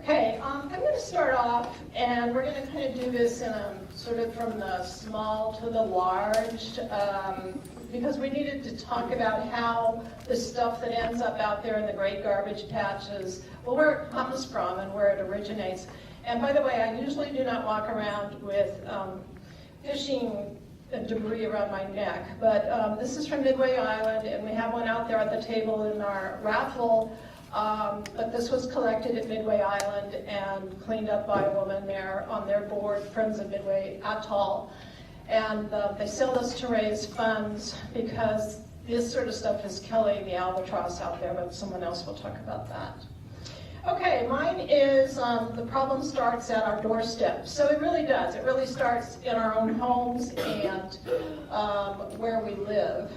Okay, I'm going to start off, and we're going to kind of do this in a sort of from the small to the large, because we needed to talk about how the stuff that ends up out there in the great garbage patches, well, where it comes from and where it originates. And by the way, I usually do not walk around with fishing debris around my neck, but this is from Midway Island, and we have one out there at the table in our raffle. But this was collected at Midway Island and cleaned up by a woman there on their board, Friends of Midway Atoll. And they sell this to raise funds because this sort of stuff is killing the albatross out there, but someone else will talk about that. Okay, mine is the problem starts at our doorstep. So it really does. It really starts in our own homes and where we live.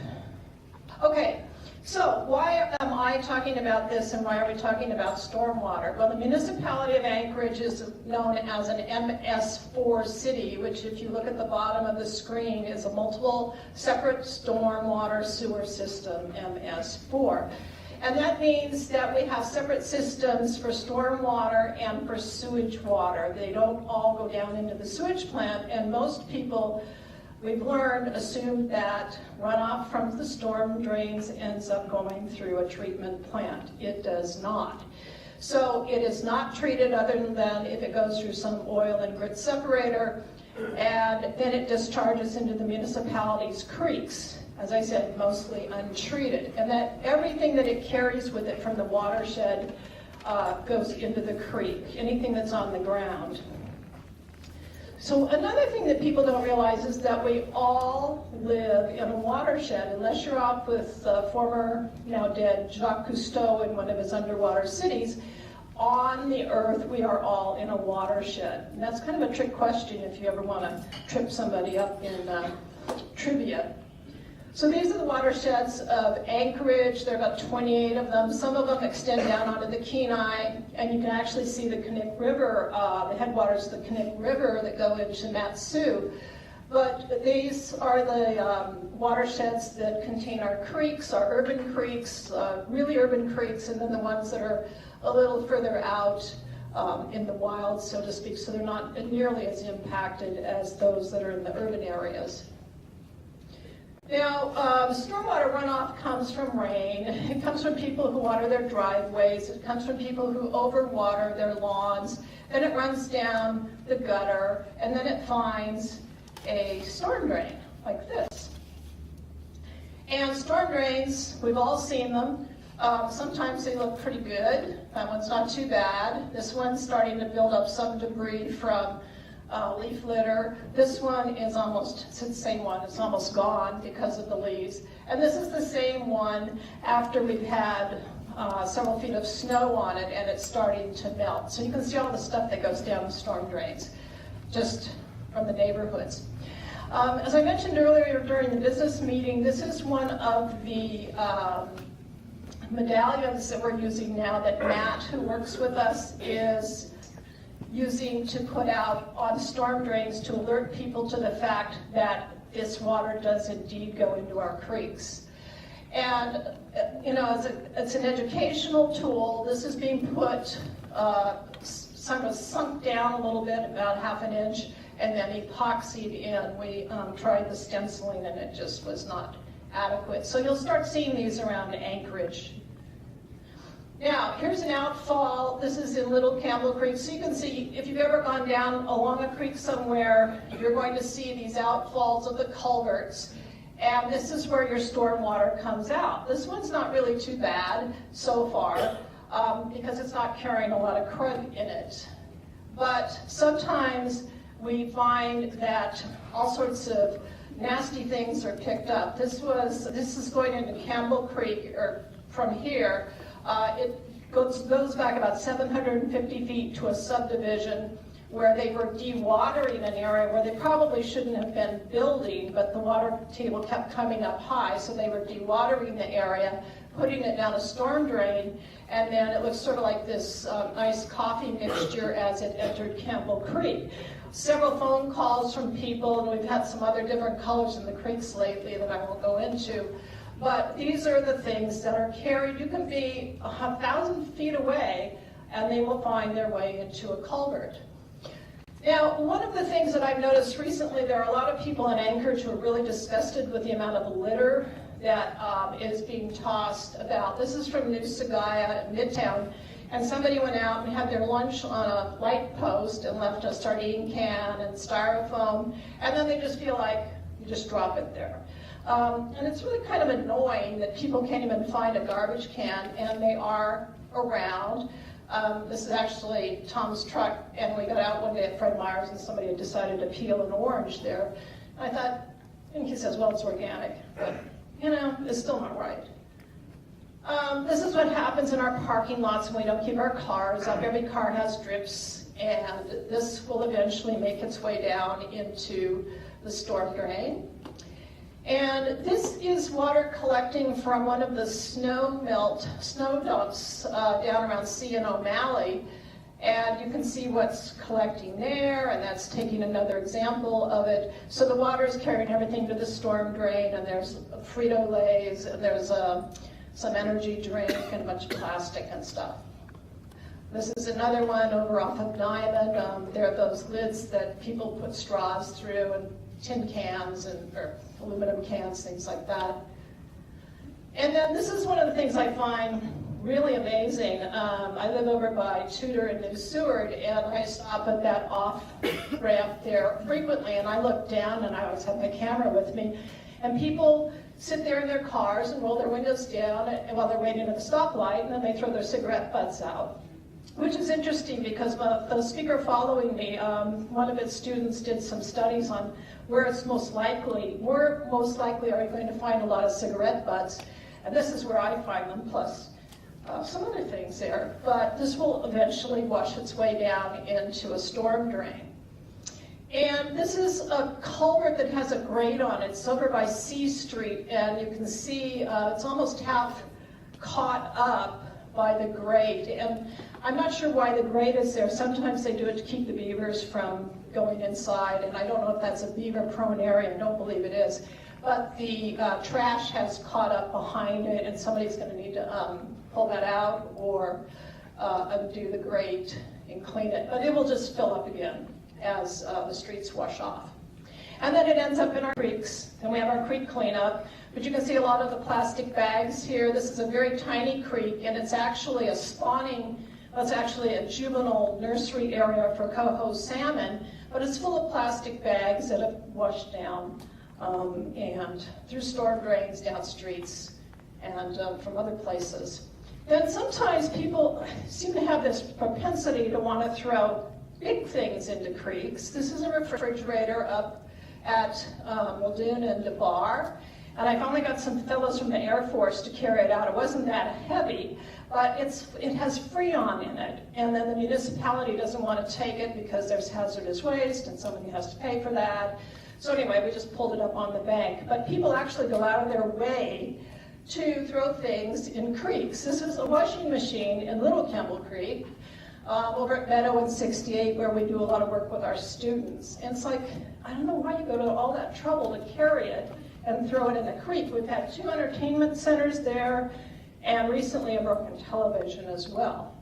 Okay. So why am I talking about this, and why are we talking about stormwater? Well, the municipality of Anchorage is known as an MS4 city, which if you look at the bottom of the screen is a multiple separate stormwater sewer system, MS4. And that means that we have separate systems for stormwater and for sewage water. They don't all go down into the sewage plant, and most people, we've learned, assume that runoff from the storm drains ends up going through a treatment plant. It does not. So it is not treated other than if it goes through some oil and grit separator, and then it discharges into the municipality's creeks. As I said, mostly untreated. And that everything that it carries with it from the watershed goes into the creek, anything that's on the ground. So another thing that people don't realize is that we all live in a watershed, unless you're off with former, now dead, Jacques Cousteau in one of his underwater cities. On the earth, we are all in a watershed. And that's kind of a trick question if you ever want to trip somebody up in trivia. So these are the watersheds of Anchorage. There are about 28 of them. Some of them extend down onto the Kenai, and you can actually see the Knik River, the headwaters of the Knik River that go into Matsu. But these are the watersheds that contain our creeks, our urban creeks, really urban creeks, and then the ones that are a little further out in the wild, so to speak, so they're not nearly as impacted as those that are in the urban areas. Now, stormwater runoff comes from rain. It comes from people who water their driveways. It comes from people who overwater their lawns. Then it runs down the gutter, and then it finds a storm drain like this. And storm drains, we've all seen them. Sometimes they look pretty good. That one's not too bad. This one's starting to build up some debris from leaf litter. This one is almost, it's the same one, it's almost gone because of the leaves. And this is the same one after we've had several feet of snow on it and it's starting to melt. So you can see all the stuff that goes down the storm drains, just from the neighborhoods. As I mentioned earlier during the business meeting, this is one of the medallions that we're using now that Matt, who works with us, is using to put out on storm drains to alert people to the fact that this water does indeed go into our creeks. And, you know, it's an educational tool. This is being put, sort of sunk down a little bit, about ½ an inch, and then epoxied in. We tried the stenciling and it just was not adequate. So you'll start seeing these around Anchorage. Now, here's an outfall. This is in Little Campbell Creek. So you can see, if you've ever gone down along a creek somewhere, you're going to see these outfalls of the culverts. And this is where your storm water comes out. This one's not really too bad so far because it's not carrying a lot of crud in it. But sometimes we find that all sorts of nasty things are picked up. This is going into Campbell Creek, or from here. It goes back about 750 feet to a subdivision where they were dewatering an area where they probably shouldn't have been building, but the water table kept coming up high, so they were dewatering the area, putting it down a storm drain, and then it looks sort of like this nice coffee mixture as it entered Campbell Creek. Several phone calls from people, and we've had some other different colors in the creeks lately that I won't go into. But these are the things that are carried. You can be 1,000 feet away and they will find their way into a culvert. Now, one of the things that I've noticed recently, there are a lot of people in Anchorage who are really disgusted with the amount of litter that is being tossed about. This is from New Sagaya, Midtown, and somebody went out and had their lunch on a light post and left a sardine can and styrofoam, and then they just feel like you just drop it there. And it's really kind of annoying that people can't even find a garbage can, and they are around. This is actually Tom's truck, and we got out one day at Fred Meyer's and somebody had decided to peel an orange there. And I thought, and he says, well, it's organic, but you know, it's still not right. This is what happens in our parking lots when we don't keep our cars up. Every car has drips, and this will eventually make its way down into the storm drain. And this is water collecting from one of the snow dumps down around C and O'Malley. And you can see what's collecting there, and that's taking another example of it. So the water is carrying everything to the storm drain, and there's Frito-Lays, and there's some energy drink, and a bunch of plastic and stuff. This is another one over off of Diamond. There are those lids that people put straws through, and tin cans, or aluminum cans, things like that. And then this is one of the things I find really amazing. I live over by Tudor and New Seward, and I stop at that off ramp there frequently, and I look down, and I always have my camera with me, and people sit there in their cars and roll their windows down while they're waiting at the stoplight, and then they throw their cigarette butts out. Which is interesting because the speaker following me, one of its students did some studies on where most likely are you going to find a lot of cigarette butts, and this is where I find them, plus some other things there. But this will eventually wash its way down into a storm drain. And this is a culvert that has a grate on it. It's over by C Street, and you can see it's almost half caught up by the grate. And I'm not sure why the grate is there. Sometimes they do it to keep the beavers from going inside, and I don't know if that's a beaver-prone area. I don't believe it is. But the trash has caught up behind it, and somebody's going to need to pull that out or undo the grate and clean it. But it will just fill up again as the streets wash off. And then it ends up in our creeks, and we have our creek cleanup. But you can see a lot of the plastic bags here. This is a very tiny creek, and it's actually a juvenile nursery area for coho salmon, but it's full of plastic bags that have washed down and through storm drains, down streets, and from other places. Then sometimes people seem to have this propensity to want to throw big things into creeks. This is a refrigerator up at Muldoon and DeBar, and I finally got some fellows from the Air Force to carry it out. It wasn't that heavy, but it has Freon in it, and then the municipality doesn't want to take it because there's hazardous waste and somebody has to pay for that. So anyway, we just pulled it up on the bank. But people actually go out of their way to throw things in creeks. This is a washing machine in Little Kemble Creek, over at Meadow and 68, where we do a lot of work with our students. And it's like, I don't know why you go to all that trouble to carry it and throw it in the creek. We've had 2 entertainment centers there, and recently a broken television as well.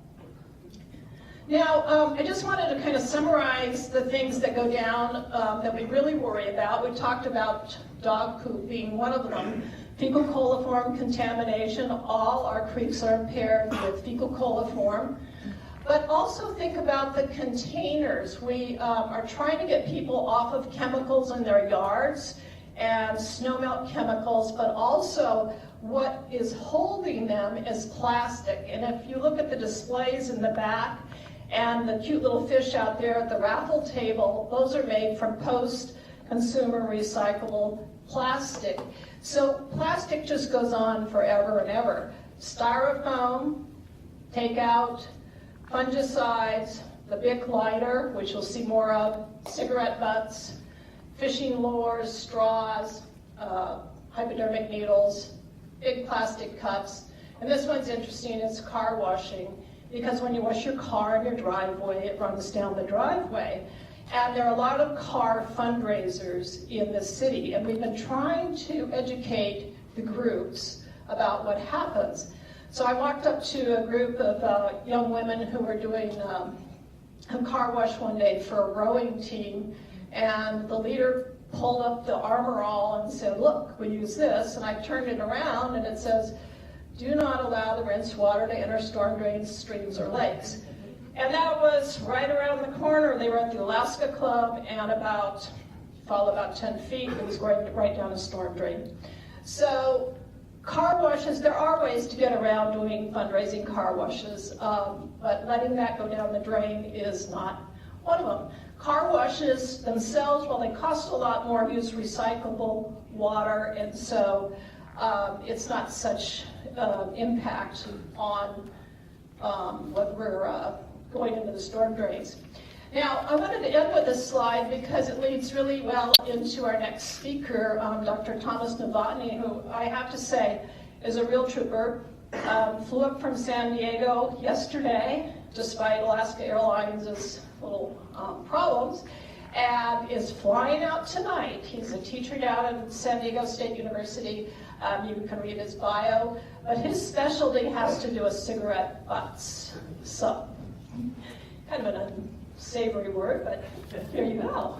Now, I just wanted to kind of summarize the things that go down that we really worry about. We talked about dog poop being one of them. Fecal coliform contamination. All our creeks are impaired with fecal coliform. But also think about the containers. We are trying to get people off of chemicals in their yards and snowmelt chemicals, but also what is holding them is plastic. And if you look at the displays in the back and the cute little fish out there at the raffle table, those are made from post-consumer recyclable plastic. So plastic just goes on forever and ever. Styrofoam, takeout, fungicides, the Bic lighter, which you'll see more of, cigarette butts, fishing lures, straws, hypodermic needles, big plastic cups. And this one's interesting, it's car washing, because when you wash your car in your driveway, it runs down the driveway. And there are a lot of car fundraisers in this city, and we've been trying to educate the groups about what happens. So I walked up to a group of young women who were doing a car wash one day for a rowing team, and the leader pulled up the Armor All and said, look, we use this, and I turned it around and it says, do not allow the rinsed water to enter storm drains, streams, or lakes. And that was right around the corner. They were at the Alaska Club, and fall about 10 feet, it was going right down a storm drain. So car washes, there are ways to get around doing fundraising car washes, but letting that go down the drain is not one of them. Car washes themselves, while they cost a lot more, use recyclable water, and so it's not such impact on what we're going into the storm drains. Now, I wanted to end with this slide because it leads really well into our next speaker, Dr. Thomas Novotny, who I have to say is a real trooper. Flew up from San Diego yesterday, despite Alaska Airlines' little problems, and is flying out tonight. He's a teacher down at San Diego State University. You can read his bio, but his specialty has to do with cigarette butts. So, kind of an unsavory word, but here you go.